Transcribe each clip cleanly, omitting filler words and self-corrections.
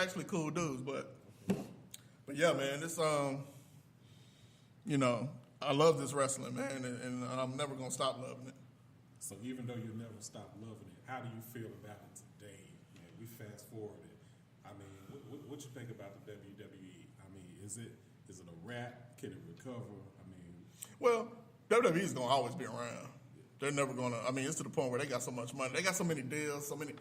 actually cool dudes, but yeah, man, it's you know, I love this wrestling, man, and I'm never gonna stop loving it. So even though you never stop loving it, how do you feel about it today? Man, we fast forwarded. I mean, what you think about the WWE? I mean, is it a wrap? Can it recover? I mean, well, WWE is gonna always be around. They're never gonna. I mean, it's to the point where they got so much money. They got so many deals. So many.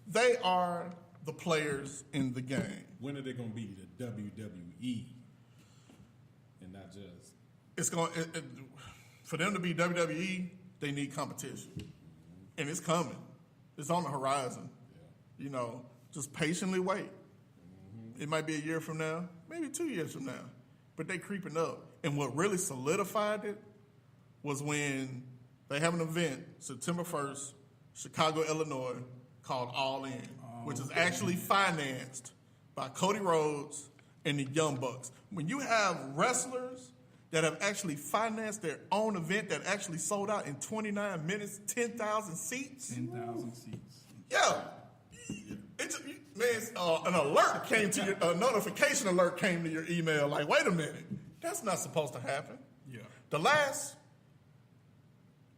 They are the players in the game. when are they gonna be the WWE and not just? It's going for them to be WWE. They need competition, and it's coming. It's on the horizon. Yeah. You know, just patiently wait. It might be a year from now, maybe 2 years from now, but they creeping up. And what really solidified it was when they have an event September 1st, Chicago, Illinois, called All In, which is actually financed by Cody Rhodes and the Young Bucks. When you have wrestlers that have actually financed their own event that actually sold out in 29 minutes, 10,000 seats. 10,000 seats. Yeah. An alert came to your, a notification alert came to your email. Like, wait a minute, that's not supposed to happen. Yeah. The last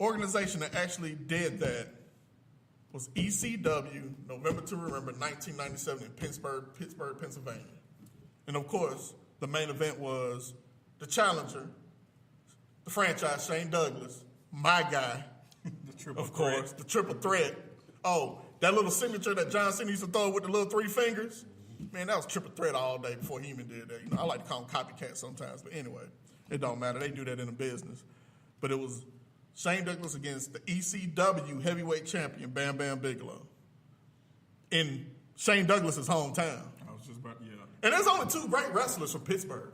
organization that actually did that was ECW, November to Remember, 1997 in Pittsburgh, Pennsylvania. And of course, the main event was the challenger, the franchise, Shane Douglas, my guy, of course, the triple threat. Oh, that little signature that John Cena used to throw with the little three fingers, man, that was triple threat all day before he even did that. You know, I like to call them copycats sometimes, but anyway, it don't matter. They do that in the business. But it was Shane Douglas against the ECW heavyweight champion, Bam Bam Bigelow, in Shane Douglas's hometown. I was just about, yeah. And there's only two great wrestlers from Pittsburgh,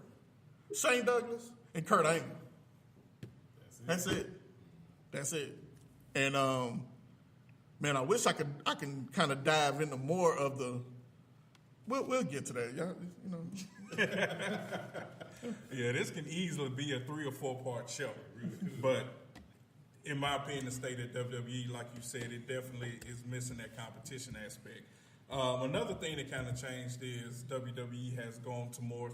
Shane Douglas and Kurt Angle. That's it. And man, I wish I can kind of dive into more of the. We'll get to that, y'all. You know. Yeah, this can easily be a 3 or 4 part show. But in my opinion, the state of WWE, like you said, it definitely is missing that competition aspect. Another thing that kind of changed is WWE has gone to more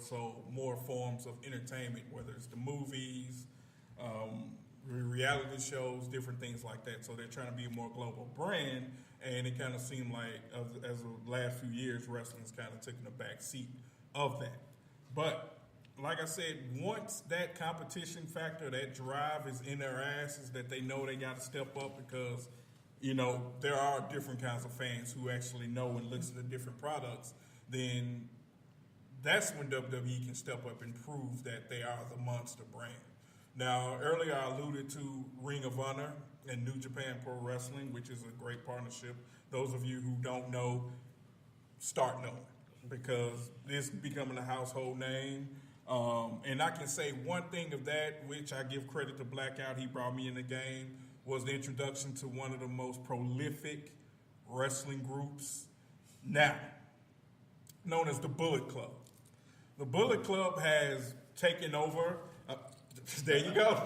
forms of entertainment, whether it's the movies, reality shows, different things like that. So they're trying to be a more global brand, and it kind of seemed like as the last few years, wrestling's kind of taken a back seat of that. But like I said, once that competition factor, that drive is in their asses, that they know they got to step up because, you know, there are different kinds of fans who actually know and listen to different products, then that's when WWE can step up and prove that they are the monster brand. Now, earlier I alluded to Ring of Honor and New Japan Pro Wrestling, which is a great partnership. Those of you who don't know, start knowing, because it's becoming a household name. And I can say one thing of that, which I give credit to Blackout, he brought me in the game, was the introduction to one of the most prolific wrestling groups now, known as the Bullet Club. The Bullet Club has taken over. There you go.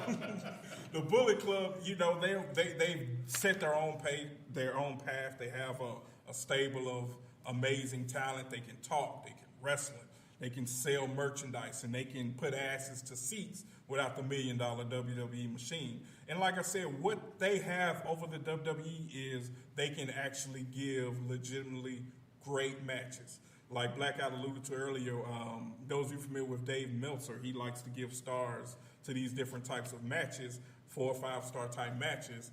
The Bullet Club, you know, they've set their own path. They have a stable of amazing talent. They can talk, they can wrestle, they can sell merchandise, and they can put asses to seats without the $1 million WWE machine. And like I said, what they have over the WWE is they can actually give legitimately great matches. Like Blackout alluded to earlier, those of you familiar with Dave Meltzer, he likes to give stars to these different types of matches, 4 or 5 star type matches.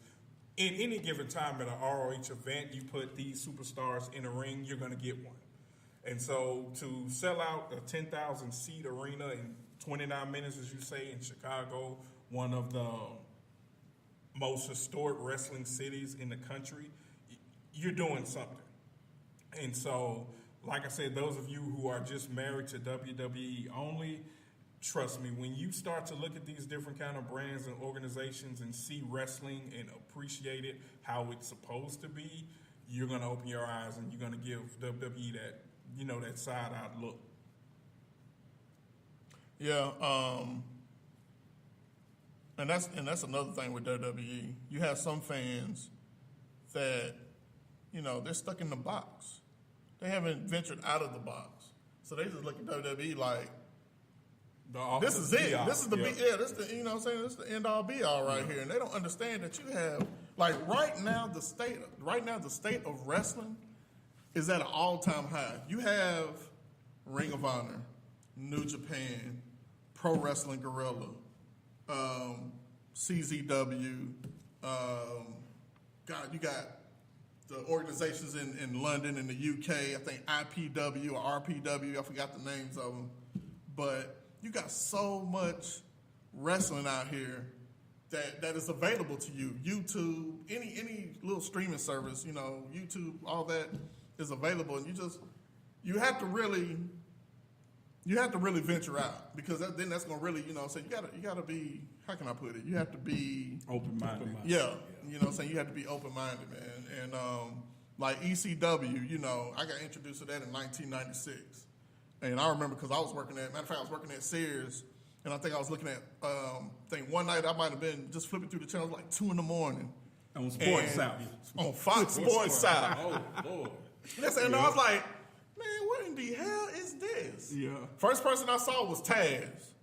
In any given time at an ROH event, you put these superstars in a ring, you're going to get one. And so to sell out a 10,000 seat arena in 29 minutes, as you say, in Chicago, one of the most historic wrestling cities in the country, you're doing something. And so, like I said, those of you who are just married to WWE only, trust me, when you start to look at these different kind of brands and organizations and see wrestling and appreciate it how it's supposed to be, you're going to open your eyes and you're going to give WWE that, you know, that side-eyed look. Yeah, and that's another thing with WWE. You have some fans that, you know, they're stuck in the box. They haven't ventured out of the box. So they just look at WWE like, this is it. This is the this is the, you know what I'm saying? This is the end all be all right here. And they don't understand that you have, like, right now the state of wrestling is at an all-time high. You have Ring of Honor, New Japan, Pro Wrestling Guerrilla, CZW, you got the organizations in London and the UK, I think IPW or RPW, I forgot the names of them. But you got so much wrestling out here that is available to you. YouTube, any little streaming service, you know, YouTube, all that is available. And you have to really venture out, because then that's going to really, you know, so you gotta be, how can I put it? You have to be Open-minded. Yeah, you know what I'm saying? You have to be open-minded, man. And like ECW, you know, I got introduced to that in 1996. And I remember because I was working at, matter of fact, I was working at Sears, and I think I was looking at, one night I might have been just flipping through the channels like 2 a.m. On Sports South. On Fox Sports South. Oh, Lord. And I was like, man, what in the hell is this? Yeah. First person I saw was Taz.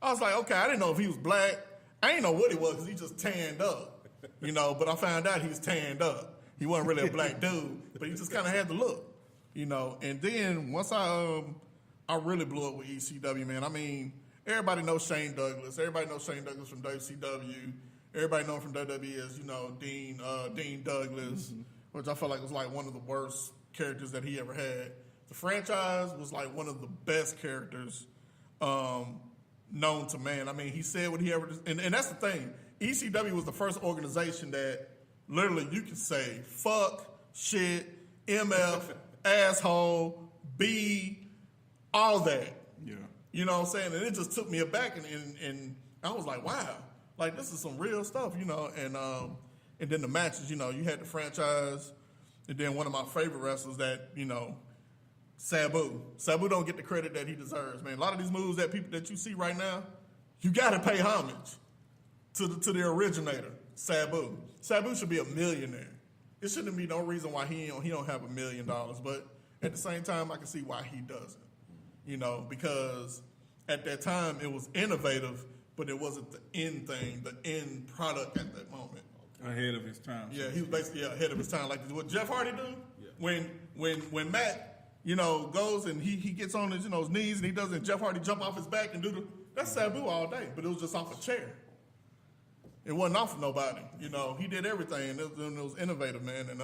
I was like, okay, I didn't know if he was black. I didn't know what he was because he just tanned up, you know, but I found out he was tanned up. He wasn't really a black dude, but he just kind of had the look, you know. And then once I really blew up with ECW, man. I mean, everybody knows Shane Douglas. Everybody knows Shane Douglas from WCW. Everybody knows him from WWE as, you know, Dean Douglas, which I felt like was like one of the worst characters that he ever had. The franchise was like one of the best characters known to man. I mean, he said what he ever, and that's the thing. ECW was the first organization that literally you could say fuck, shit, MF, asshole, B, all that. Yeah. You know what I'm saying? And it just took me aback, and I was like, wow, like this is some real stuff, you know. And then the matches, you know, you had the franchise, and then one of my favorite wrestlers that, you know, Sabu. Sabu don't get the credit that he deserves, man. A lot of these moves that you see right now, you got to pay homage to the originator, Sabu. Sabu should be a millionaire. It shouldn't be no reason why he don't have $1 million, but at the same time, I can see why he doesn't. You know, because at that time it was innovative, but it wasn't the end thing, the end product at that moment. Ahead of his time. Yeah, he was basically ahead of his time. Like what Jeff Hardy do? Yeah. When Matt, you know, goes and he gets on his, you know, his knees and he doesn't, Jeff Hardy jump off his back and that's Sabu all day, but it was just off a chair. It wasn't off of nobody. You know, he did everything, and it was innovative, man. And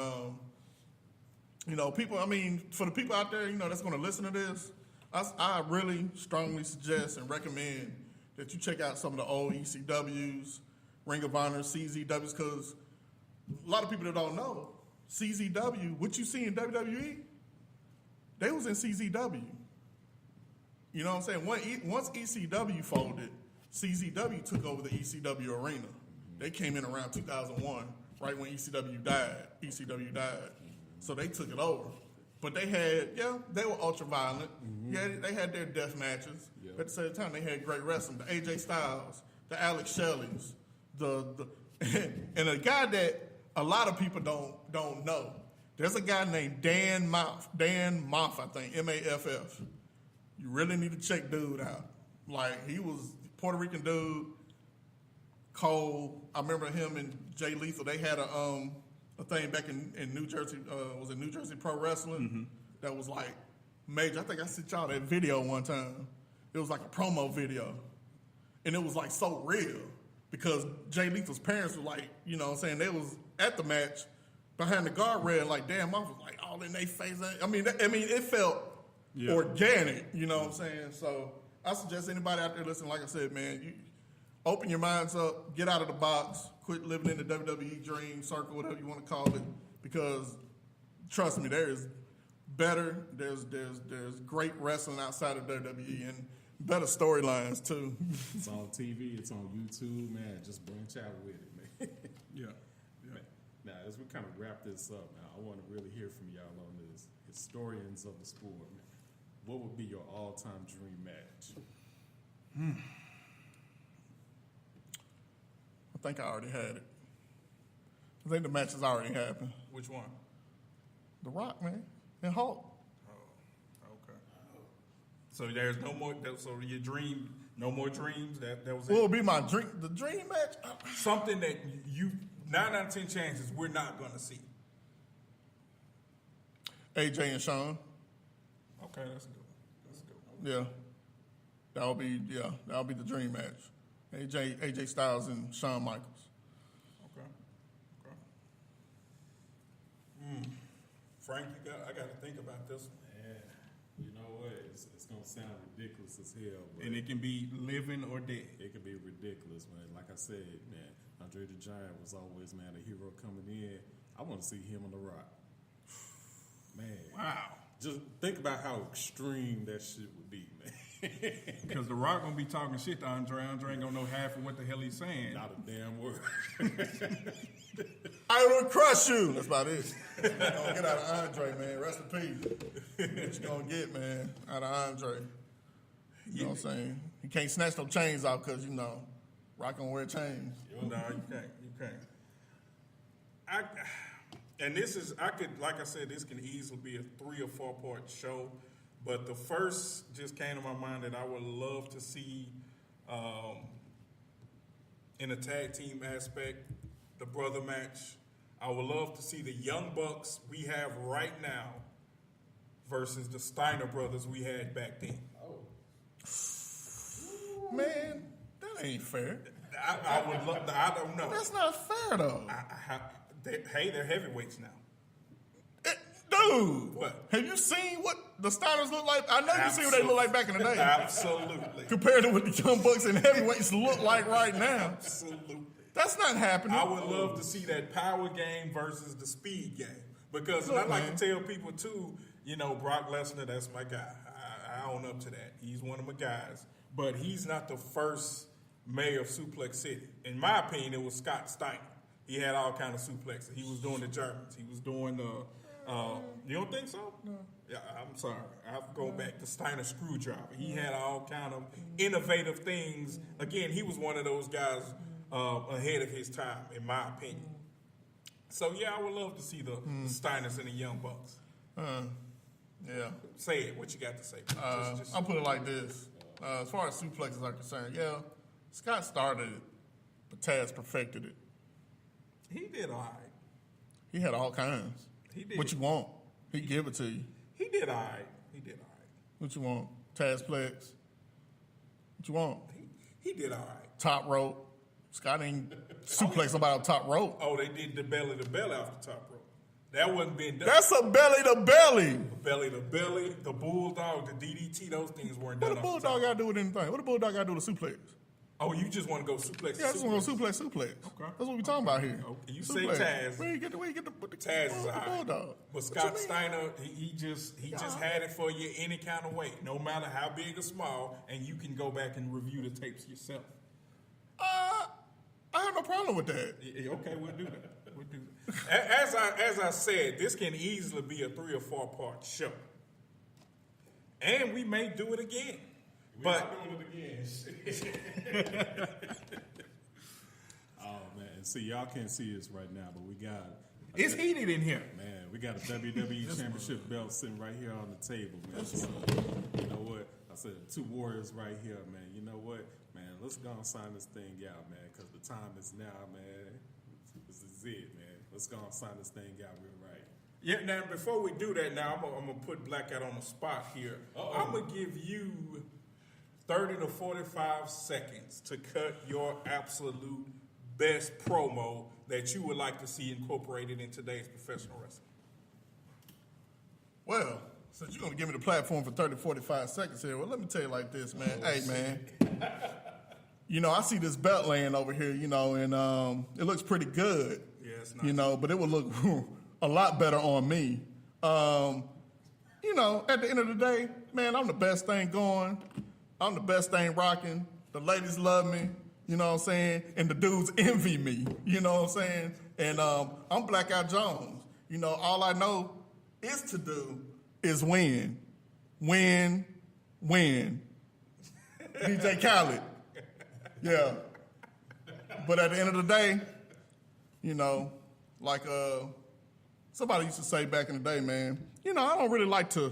you know, people, I mean, for the people out there, you know, that's going to listen to this, I really strongly suggest and recommend that you check out some of the old ECWs, Ring of Honor, CZWs, because a lot of people that don't know, CZW, what you see in WWE, they was in CZW. You know what I'm saying? Once ECW folded, CZW took over the ECW arena. They came in around 2001, right when ECW died. So they took it over. But they were ultra violent. Yeah, they had their death matches. Yeah. But at the same time, they had great wrestling. The AJ Styles, the Alex Shelley's, and a guy that a lot of people don't know. There's a guy named Dan Moff, I think, M-A-F-F. You really need to check dude out. Like, he was a Puerto Rican dude, cold. I remember him and Jay Lethal, they had a thing back in New Jersey, was it New Jersey Pro Wrestling? That was like major. I think I sent y'all that video one time. It was like a promo video. And it was like so real because Jay Lethal's parents were like, you know what I'm saying, they was at the match behind the guardrail, like Dan Moff was like all in their face. I mean, it felt organic, you know what I'm saying? So I suggest anybody out there listening, like I said, man, you open your minds up, get out of the box, quit living in the WWE dream circle, whatever you want to call it, because trust me, there is better, there's great wrestling outside of WWE and better storylines too. It's on TV, it's on YouTube, man. Just branch out with it, man. Yeah. Man, now, as we kind of wrap this up, now I want to really hear from y'all on this. Historians of the sport, man. What would be your all-time dream match? I think I already had it. I think the match has already happened. Which one? The Rock, man, and Hulk. So there's no more. So your dream, no more dreams. That was What it. would be my dream? The dream match? Something that you 9 out of 10 chances we're not going to see. AJ and Sean. Okay, that's good. That's good. Yeah. That'll be the dream match. AJ Styles and Shawn Michaels. Okay. Frank, I got to think about this one. Man, you know what? It's gonna sound ridiculous as hell, but And it can be living or dead. it can be ridiculous, man. Like I said, man, Andre the Giant was always, man, a hero coming in. I want to see him on the Rock. Man, Wow. just think about how extreme that shit would be, man. Because The Rock going to be talking shit to Andre. Andre ain't going to know half of what the hell he's saying. Not a damn word. I will crush you. That's about it. You're gonna get out of Andre, man. Rest in peace. What you gonna get, man, out of Andre? You know what I'm saying? He can't snatch no chains out because, you know, Rock gonna wear chains. No, you can't. You can't. And this is, like I said, this can easily be a 3 or 4 part show. But the first just came to my mind that I would love to see in a tag team aspect, the brother match. I would love to see the Young Bucks we have right now versus the Steiner brothers we had back then. Man, that ain't fair. I would love. I don't know. That's not fair, though. Hey, they're heavyweights now. Dude, What? Have you seen what the Steiners look like? I know you've seen what they look like back in the day. Absolutely. Compared to what the Young Bucks and heavyweights look like right now. Absolutely. That's not happening. I would love to see that power game versus the speed game. Because Look, I like man. to tell people too, you know, Brock Lesnar, that's my guy. I own up to that. He's one of my guys. But he's not the first mayor of Suplex City. In my opinion, it was Scott Steiner. He had all kind of suplexes. He was doing the Germans. He was doing the you don't think so? No. Yeah, I'm sorry. I'll go back to Steiner Screwdriver. He had all kind of innovative things. Again, he was one of those guys ahead of his time, in my opinion. So, yeah, I would love to see the Steiners and the Young Bucks. Yeah. Say it, what you got to say. Just- I'll put it like this. As far as suplexes are concerned, yeah, Scott started it, but Taz perfected it. he did all right. He had all kinds. He did. What you want? He give it to you. He did all right. He did all right. What you want? Tazplex. What you want? He did all right. Top rope. Scott ain't suplex nobody on top rope. Oh, they did the belly to belly off the top rope. That wasn't being done. That's a belly to belly. Belly to belly, the bulldog, the DDT, those things weren't What done the off the bulldog top. got to do with anything? What the bulldog got to do with suplex? Oh, you just want to go suplex? Yeah, I just want to suplex. Okay. That's what we talking about here. Okay. You say Suplex. Taz. Where you get the what the Taz is the all right. bulldog? But What Scott you mean? Steiner, he just had it for you any kind of way, no matter how big or small, and you can go back and review the tapes yourself. I have no problem with that. Yeah, okay, we'll do that. We'll do that. As I said, this can easily be a 3 or 4 part show, and we may do it again. We're But not doing it again. Oh man, see y'all can't see this right now, but we got it's heated in here. man, we got a WWE Championship belt sitting right here on the table, man. So, you know what? I said 2 warriors right here, man. You know what, man? Let's go and sign this thing out, man, because the time is now, man. This is it, man. Let's go and sign this thing out real right. Yeah, now before we do that, now I'm gonna put Blackout on the spot here. I'm gonna give you 30 to 45 seconds to cut your absolute best promo that you would like to see incorporated in today's professional wrestling. Well, since you're going to give me the platform for 30, 45 seconds here, well, let me tell you like this, man. Hey, man. You know, I see this belt laying over here, you know, and it looks pretty good. Yeah, it's nice. You know, but it would look a lot better on me. You know, at the end of the day, man, I'm the best thing going. I'm the best thing rocking. The ladies love me. You know what I'm saying? And the dudes envy me. You know what I'm saying? And I'm Blackout Jones. You know, all I know is to do is win. Win. Win. DJ Khaled. Yeah. But at the end of the day, you know, like somebody used to say back in the day, man, you know, I don't really like to